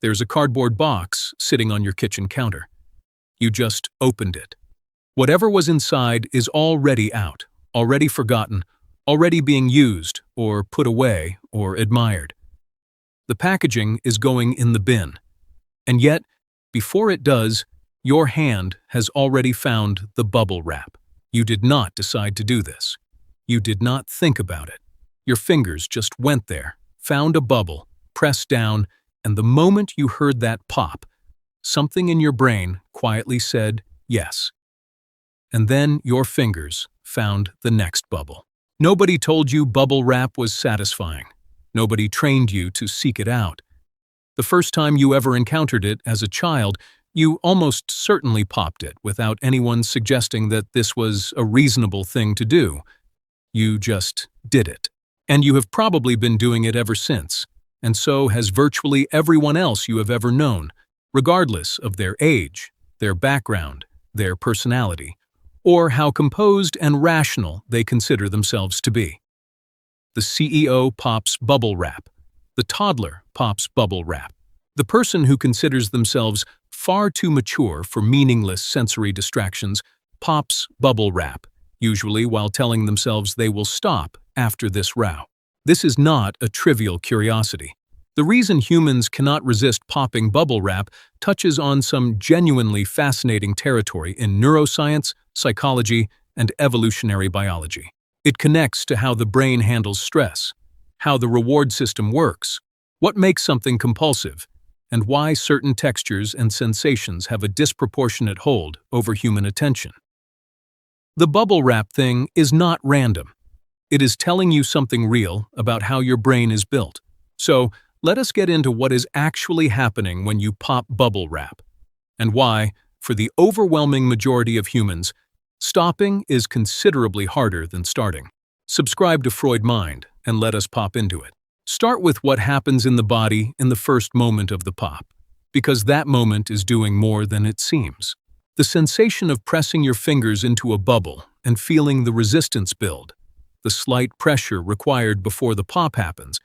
There's a cardboard box sitting on your kitchen counter. You just opened it. Whatever was inside is already out, already forgotten, already being used or put away or admired. The packaging is going in the bin. And yet, before it does, your hand has already found the bubble wrap. You did not decide to do this. You did not think about it. Your fingers just went there, found a bubble, pressed down, and the moment you heard that pop, something in your brain quietly said yes. And then your fingers found the next bubble. Nobody told you bubble wrap was satisfying. Nobody trained you to seek it out. The first time you ever encountered it as a child, you almost certainly popped it without anyone suggesting that this was a reasonable thing to do. You just did it. And you have probably been doing it ever since, and so has virtually everyone else you have ever known, regardless of their age, their background, their personality, or how composed and rational they consider themselves to be. The CEO pops bubble wrap. The toddler pops bubble wrap. The person who considers themselves far too mature for meaningless sensory distractions pops bubble wrap, usually while telling themselves they will stop after this row. This is not a trivial curiosity. The reason humans cannot resist popping bubble wrap touches on some genuinely fascinating territory in neuroscience, psychology, and evolutionary biology. It connects to how the brain handles stress, how the reward system works, what makes something compulsive, and why certain textures and sensations have a disproportionate hold over human attention. The bubble wrap thing is not random. It is telling you something real about how your brain is built. So, let us get into what is actually happening when you pop bubble wrap, and why, for the overwhelming majority of humans, stopping is considerably harder than starting. Subscribe to Freud Mind and let us pop into it. Start with what happens in the body in the first moment of the pop, because that moment is doing more than it seems. The sensation of pressing your fingers into a bubble and feeling the resistance build, the slight pressure required before the pop happens,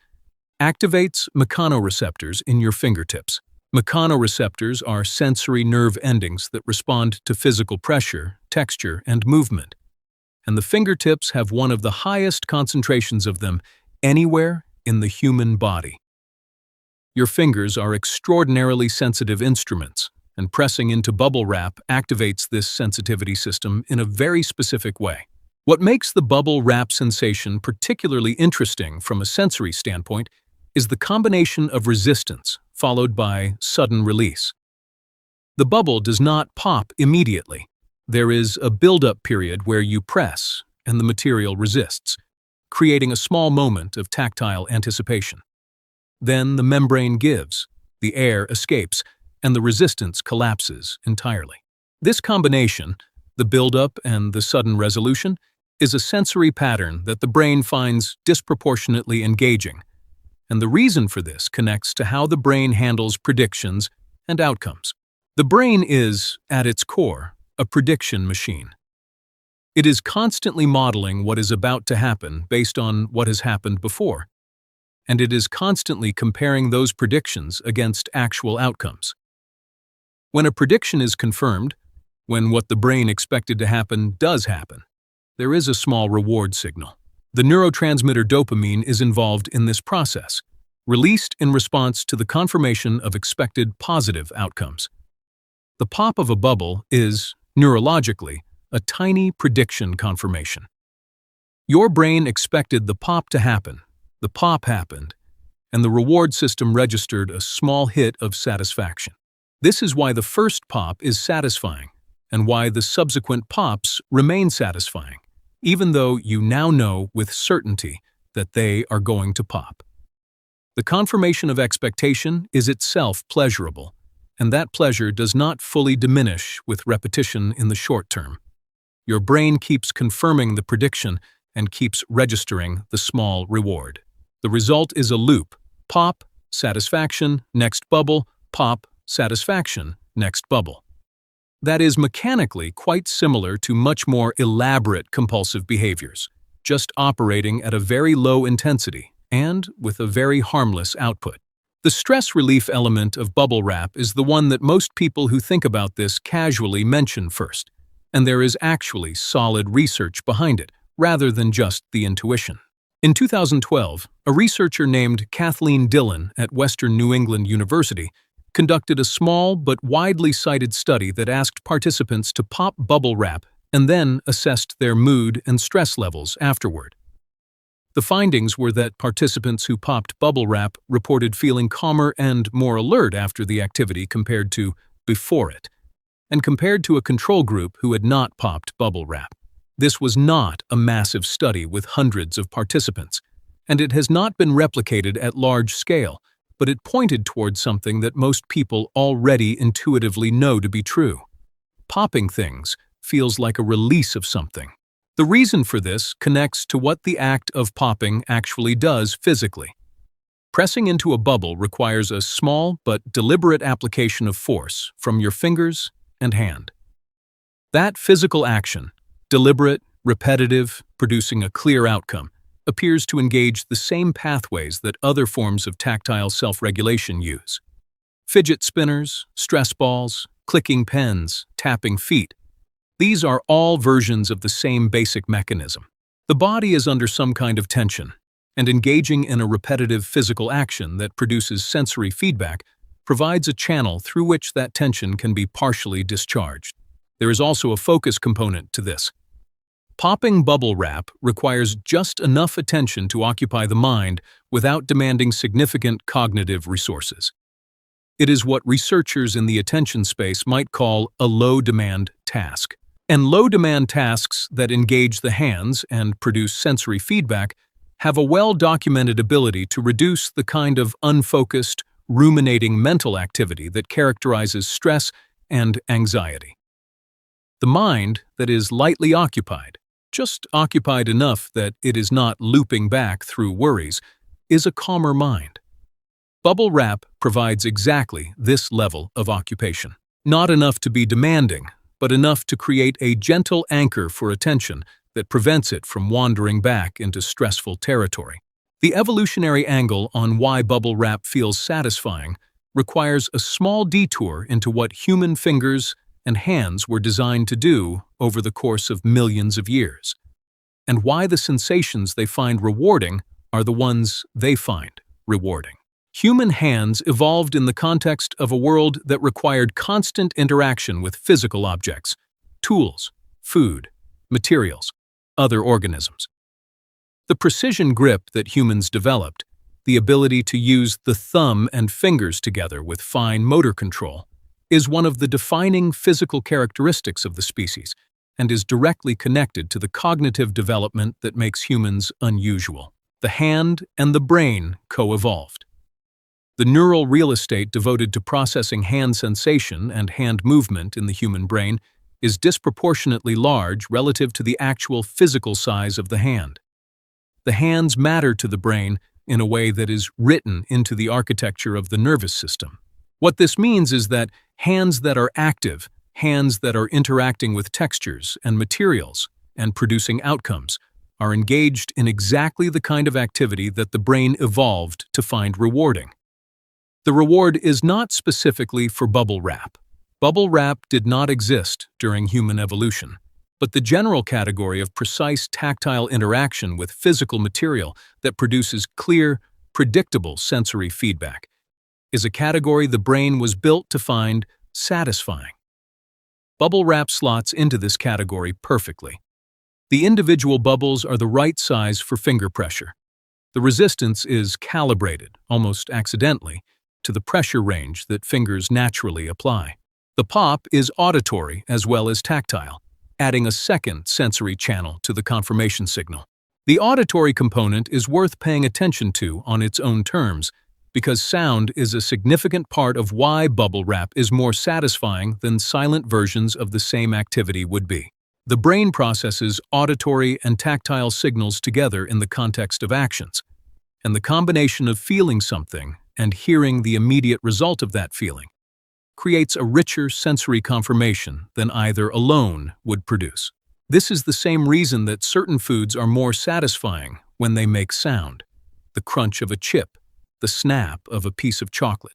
activates mechanoreceptors in your fingertips. Mechanoreceptors are sensory nerve endings that respond to physical pressure, texture, and movement. And the fingertips have one of the highest concentrations of them anywhere in the human body. Your fingers are extraordinarily sensitive instruments, and pressing into bubble wrap activates this sensitivity system in a very specific way. What makes the bubble wrap sensation particularly interesting from a sensory standpoint is the combination of resistance followed by sudden release. The bubble does not pop immediately. There is a build-up period where you press and the material resists, creating a small moment of tactile anticipation. Then the membrane gives, the air escapes, and the resistance collapses entirely. This combination, the build-up and the sudden resolution, is a sensory pattern that the brain finds disproportionately engaging, and the reason for this connects to how the brain handles predictions and outcomes. The brain is, at its core, a prediction machine. It is constantly modeling what is about to happen based on what has happened before, and it is constantly comparing those predictions against actual outcomes. When a prediction is confirmed, when what the brain expected to happen does happen, there is a small reward signal. The neurotransmitter dopamine is involved in this process, released in response to the confirmation of expected positive outcomes. The pop of a bubble is, neurologically, a tiny prediction confirmation. Your brain expected the pop to happen, the pop happened, and the reward system registered a small hit of satisfaction. This is why the first pop is satisfying, and why the subsequent pops remain satisfying, even though you now know with certainty that they are going to pop. The confirmation of expectation is itself pleasurable, and that pleasure does not fully diminish with repetition in the short term. Your brain keeps confirming the prediction and keeps registering the small reward. The result is a loop: pop, satisfaction, next bubble, pop, satisfaction, next bubble. That is mechanically quite similar to much more elaborate compulsive behaviors, just operating at a very low intensity and with a very harmless output. The stress relief element of bubble wrap is the one that most people who think about this casually mention first, and there is actually solid research behind it, rather than just the intuition. In 2012, a researcher named Kathleen Dillon at Western New England University conducted a small but widely cited study that asked participants to pop bubble wrap and then assessed their mood and stress levels afterward. The findings were that participants who popped bubble wrap reported feeling calmer and more alert after the activity compared to before it, and compared to a control group who had not popped bubble wrap. This was not a massive study with hundreds of participants, and it has not been replicated at large scale, but it pointed towards something that most people already intuitively know to be true. Popping things feels like a release of something. The reason for this connects to what the act of popping actually does physically. Pressing into a bubble requires a small but deliberate application of force from your fingers and hand. That physical action, deliberate, repetitive, producing a clear outcome, appears to engage the same pathways that other forms of tactile self-regulation use. Fidget spinners, stress balls, clicking pens, tapping feet. These are all versions of the same basic mechanism. The body is under some kind of tension, and engaging in a repetitive physical action that produces sensory feedback provides a channel through which that tension can be partially discharged. There is also a focus component to this. Popping bubble wrap requires just enough attention to occupy the mind without demanding significant cognitive resources. It is what researchers in the attention space might call a low-demand task. And low-demand tasks that engage the hands and produce sensory feedback have a well-documented ability to reduce the kind of unfocused, ruminating mental activity that characterizes stress and anxiety. The mind that is lightly occupied, just occupied enough that it is not looping back through worries, is a calmer mind. Bubble wrap provides exactly this level of occupation. Not enough to be demanding, but enough to create a gentle anchor for attention that prevents it from wandering back into stressful territory. The evolutionary angle on why bubble wrap feels satisfying requires a small detour into what human fingers and hands were designed to do over the course of millions of years, and why the sensations they find rewarding are the ones they find rewarding. Human hands evolved in the context of a world that required constant interaction with physical objects, tools, food, materials, other organisms. The precision grip that humans developed, the ability to use the thumb and fingers together with fine motor control, is one of the defining physical characteristics of the species and is directly connected to the cognitive development that makes humans unusual. The hand and the brain co-evolved. The neural real estate devoted to processing hand sensation and hand movement in the human brain is disproportionately large relative to the actual physical size of the hand. The hands matter to the brain in a way that is written into the architecture of the nervous system. What this means is that hands that are active, hands that are interacting with textures and materials and producing outcomes, are engaged in exactly the kind of activity that the brain evolved to find rewarding. The reward is not specifically for bubble wrap. Bubble wrap did not exist during human evolution, but the general category of precise tactile interaction with physical material that produces clear, predictable sensory feedback is a category the brain was built to find satisfying. Bubble wrap slots into this category perfectly. The individual bubbles are the right size for finger pressure. The resistance is calibrated, almost accidentally, to the pressure range that fingers naturally apply. The pop is auditory as well as tactile, adding a second sensory channel to the confirmation signal. The auditory component is worth paying attention to on its own terms, because sound is a significant part of why bubble wrap is more satisfying than silent versions of the same activity would be. The brain processes auditory and tactile signals together in the context of actions, and the combination of feeling something and hearing the immediate result of that feeling creates a richer sensory confirmation than either alone would produce. This is the same reason that certain foods are more satisfying when they make sound. The crunch of a chip, the snap of a piece of chocolate.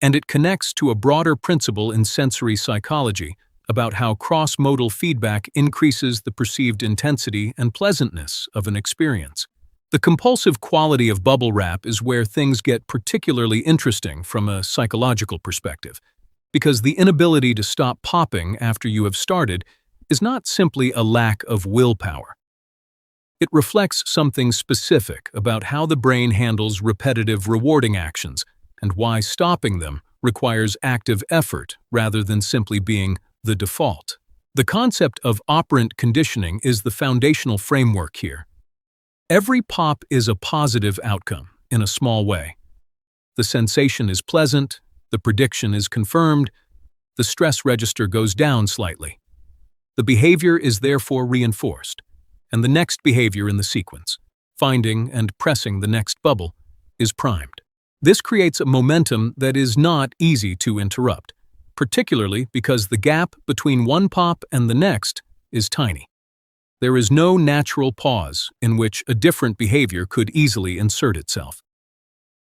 And it connects to a broader principle in sensory psychology about how cross-modal feedback increases the perceived intensity and pleasantness of an experience. The compulsive quality of bubble wrap is where things get particularly interesting from a psychological perspective, because the inability to stop popping after you have started is not simply a lack of willpower. It reflects something specific about how the brain handles repetitive rewarding actions and why stopping them requires active effort rather than simply being the default. The concept of operant conditioning is the foundational framework here. Every pop is a positive outcome, in a small way. The sensation is pleasant, the prediction is confirmed, the stress register goes down slightly. The behavior is therefore reinforced, and the next behavior in the sequence, finding and pressing the next bubble, is primed. This creates a momentum that is not easy to interrupt, particularly because the gap between one pop and the next is tiny. There is no natural pause in which a different behavior could easily insert itself.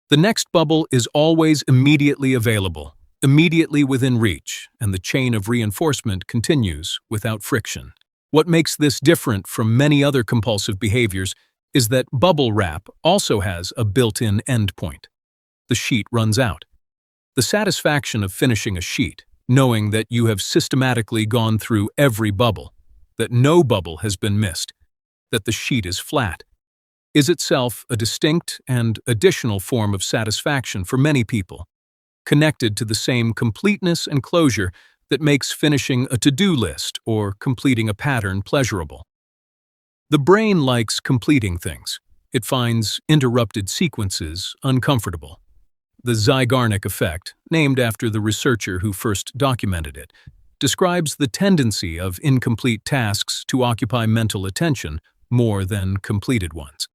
The next bubble is always immediately available, immediately within reach, and the chain of reinforcement continues without friction. What makes this different from many other compulsive behaviors is that bubble wrap also has a built-in endpoint. The sheet runs out. The satisfaction of finishing a sheet, knowing that you have systematically gone through every bubble, that no bubble has been missed, that the sheet is flat, is itself a distinct and additional form of satisfaction for many people, connected to the same completeness and closure that makes finishing a to-do list or completing a pattern pleasurable. The brain likes completing things. It finds interrupted sequences uncomfortable. The Zeigarnik effect, named after the researcher who first documented it, describes the tendency of incomplete tasks to occupy mental attention more than completed ones.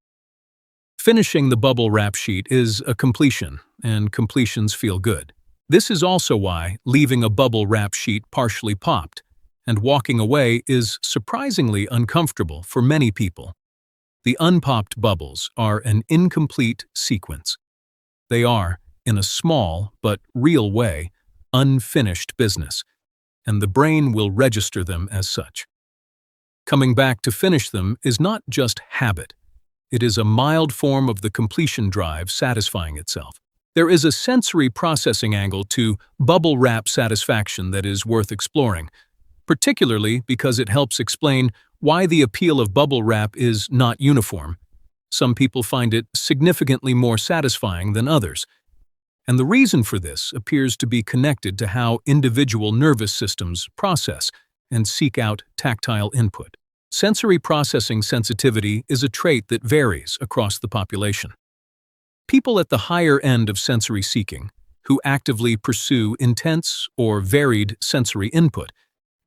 Finishing the bubble wrap sheet is a completion, and completions feel good. This is also why leaving a bubble wrap sheet partially popped and walking away is surprisingly uncomfortable for many people. The unpopped bubbles are an incomplete sequence. They are, in a small but real way, unfinished business, and the brain will register them as such. Coming back to finish them is not just habit. It is a mild form of the completion drive satisfying itself. There is a sensory processing angle to bubble wrap satisfaction that is worth exploring, particularly because it helps explain why the appeal of bubble wrap is not uniform. Some people find it significantly more satisfying than others, and the reason for this appears to be connected to how individual nervous systems process and seek out tactile input. Sensory processing sensitivity is a trait that varies across the population. People at the higher end of sensory seeking, who actively pursue intense or varied sensory input,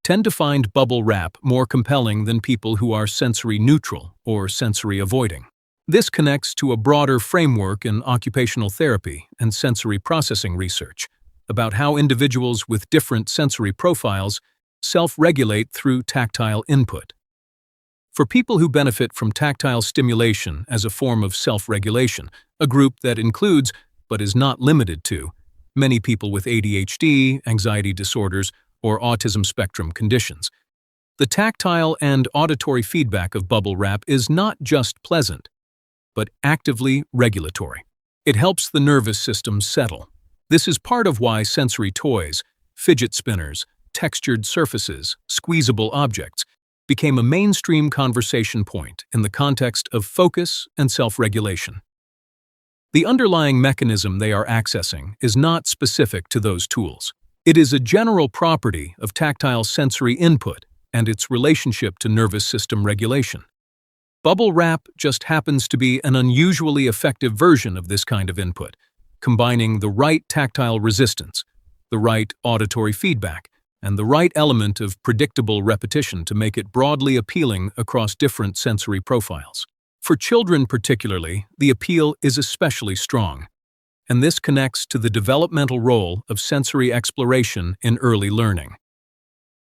tend to find bubble wrap more compelling than people who are sensory neutral or sensory avoiding. This connects to a broader framework in occupational therapy and sensory processing research about how individuals with different sensory profiles self-regulate through tactile input. For people who benefit from tactile stimulation as a form of self-regulation, a group that includes, but is not limited to, many people with ADHD, anxiety disorders, or autism spectrum conditions, the tactile and auditory feedback of bubble wrap is not just pleasant, but actively regulatory. It helps the nervous system settle. This is part of why sensory toys, fidget spinners, textured surfaces, squeezable objects became a mainstream conversation point in the context of focus and self-regulation. The underlying mechanism they are accessing is not specific to those tools. It is a general property of tactile sensory input and its relationship to nervous system regulation. Bubble wrap just happens to be an unusually effective version of this kind of input, combining the right tactile resistance, the right auditory feedback, and the right element of predictable repetition to make it broadly appealing across different sensory profiles. For children particularly, the appeal is especially strong, and this connects to the developmental role of sensory exploration in early learning.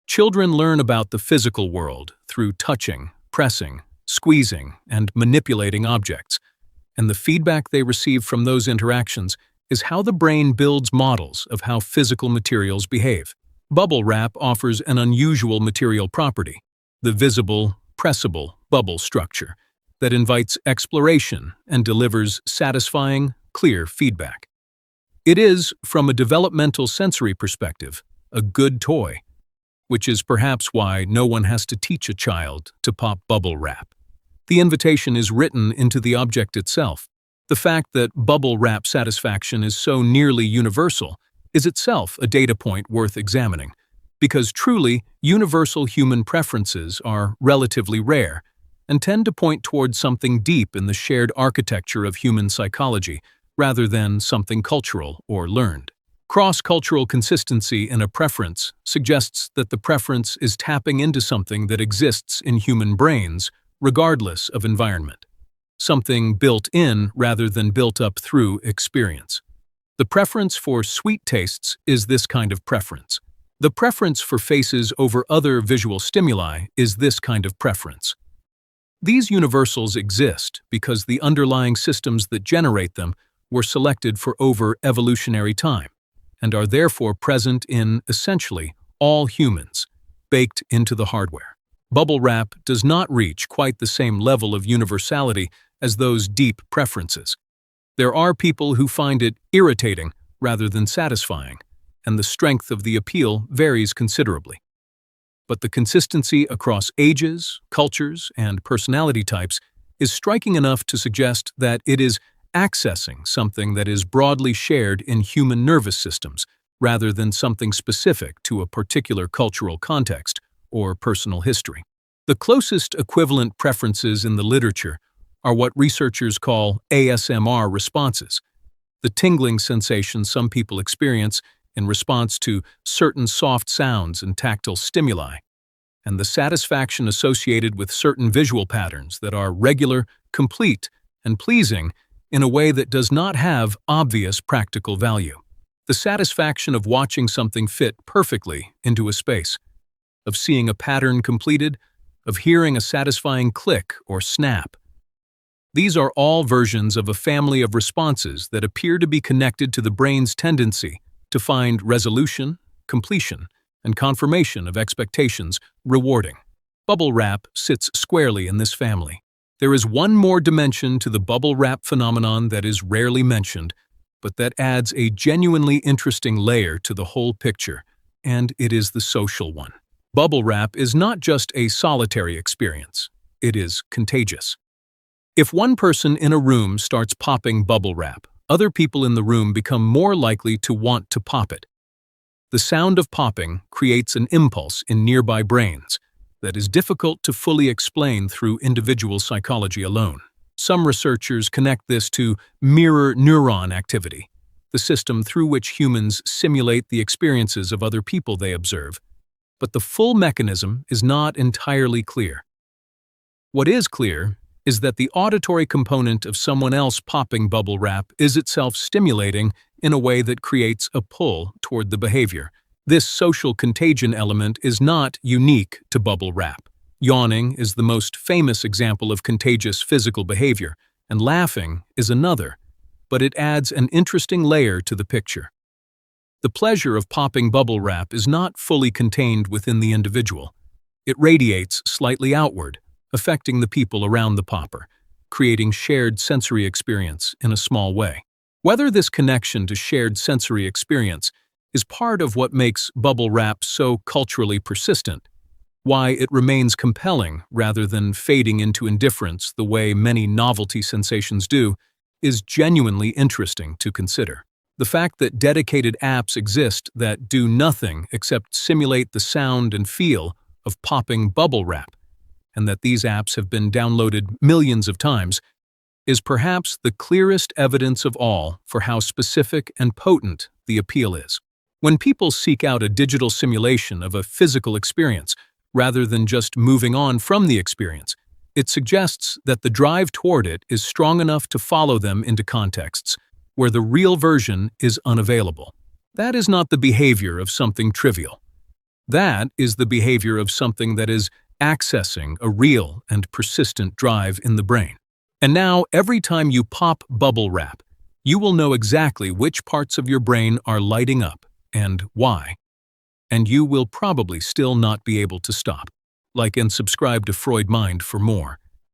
Children learn about the physical world through touching, pressing, squeezing, and manipulating objects, and the feedback they receive from those interactions is how the brain builds models of how physical materials behave. Bubble wrap offers an unusual material property, the visible, pressable bubble structure, that invites exploration and delivers satisfying, clear feedback. It is, from a developmental sensory perspective, a good toy, which is perhaps why no one has to teach a child to pop bubble wrap. The invitation is written into the object itself. The fact that bubble wrap satisfaction is so nearly universal is itself a data point worth examining, because truly universal human preferences are relatively rare and tend to point towards something deep in the shared architecture of human psychology rather than something cultural or learned. Cross-cultural consistency in a preference suggests that the preference is tapping into something that exists in human brains regardless of environment, something built in rather than built up through experience. The preference for sweet tastes is this kind of preference. The preference for faces over other visual stimuli is this kind of preference. These universals exist because the underlying systems that generate them were selected for over evolutionary time and are therefore present in, essentially, all humans, baked into the hardware. Bubble wrap does not reach quite the same level of universality as those deep preferences. There are people who find it irritating rather than satisfying, and the strength of the appeal varies considerably. But the consistency across ages, cultures, and personality types is striking enough to suggest that it is accessing something that is broadly shared in human nervous systems rather than something specific to a particular cultural context or personal history. The closest equivalent preferences in the literature are what researchers call ASMR responses, the tingling sensation some people experience in response to certain soft sounds and tactile stimuli, and the satisfaction associated with certain visual patterns that are regular, complete, and pleasing in a way that does not have obvious practical value. The satisfaction of watching something fit perfectly into a space, of seeing a pattern completed, of hearing a satisfying click or snap. These are all versions of a family of responses that appear to be connected to the brain's tendency to find resolution, completion, and confirmation of expectations rewarding. Bubble wrap sits squarely in this family. There is one more dimension to the bubble wrap phenomenon that is rarely mentioned, but that adds a genuinely interesting layer to the whole picture, and it is the social one. Bubble wrap is not just a solitary experience, it is contagious. If one person in a room starts popping bubble wrap, other people in the room become more likely to want to pop it. The sound of popping creates an impulse in nearby brains that is difficult to fully explain through individual psychology alone. Some researchers connect this to mirror neuron activity, the system through which humans simulate the experiences of other people they observe, but the full mechanism is not entirely clear. What is clear is that the auditory component of someone else popping bubble wrap is itself stimulating in a way that creates a pull toward the behavior. This social contagion element is not unique to bubble wrap. Yawning is the most famous example of contagious physical behavior, and laughing is another, but it adds an interesting layer to the picture. The pleasure of popping bubble wrap is not fully contained within the individual. It radiates slightly outward, affecting the people around the popper, creating shared sensory experience in a small way. Whether this connection to shared sensory experience is part of what makes bubble wrap so culturally persistent, why it remains compelling rather than fading into indifference the way many novelty sensations do, is genuinely interesting to consider. The fact that dedicated apps exist that do nothing except simulate the sound and feel of popping bubble wrap, and that these apps have been downloaded millions of times, is perhaps the clearest evidence of all for how specific and potent the appeal is. When people seek out a digital simulation of a physical experience, rather than just moving on from the experience, it suggests that the drive toward it is strong enough to follow them into contexts where the real version is unavailable. That is not the behavior of something trivial. That is the behavior of something that is accessing a real and persistent drive in the brain. And now, every time you pop bubble wrap, you will know exactly which parts of your brain are lighting up and why. And you will probably still not be able to stop. Like and subscribe to Freud Mind for more.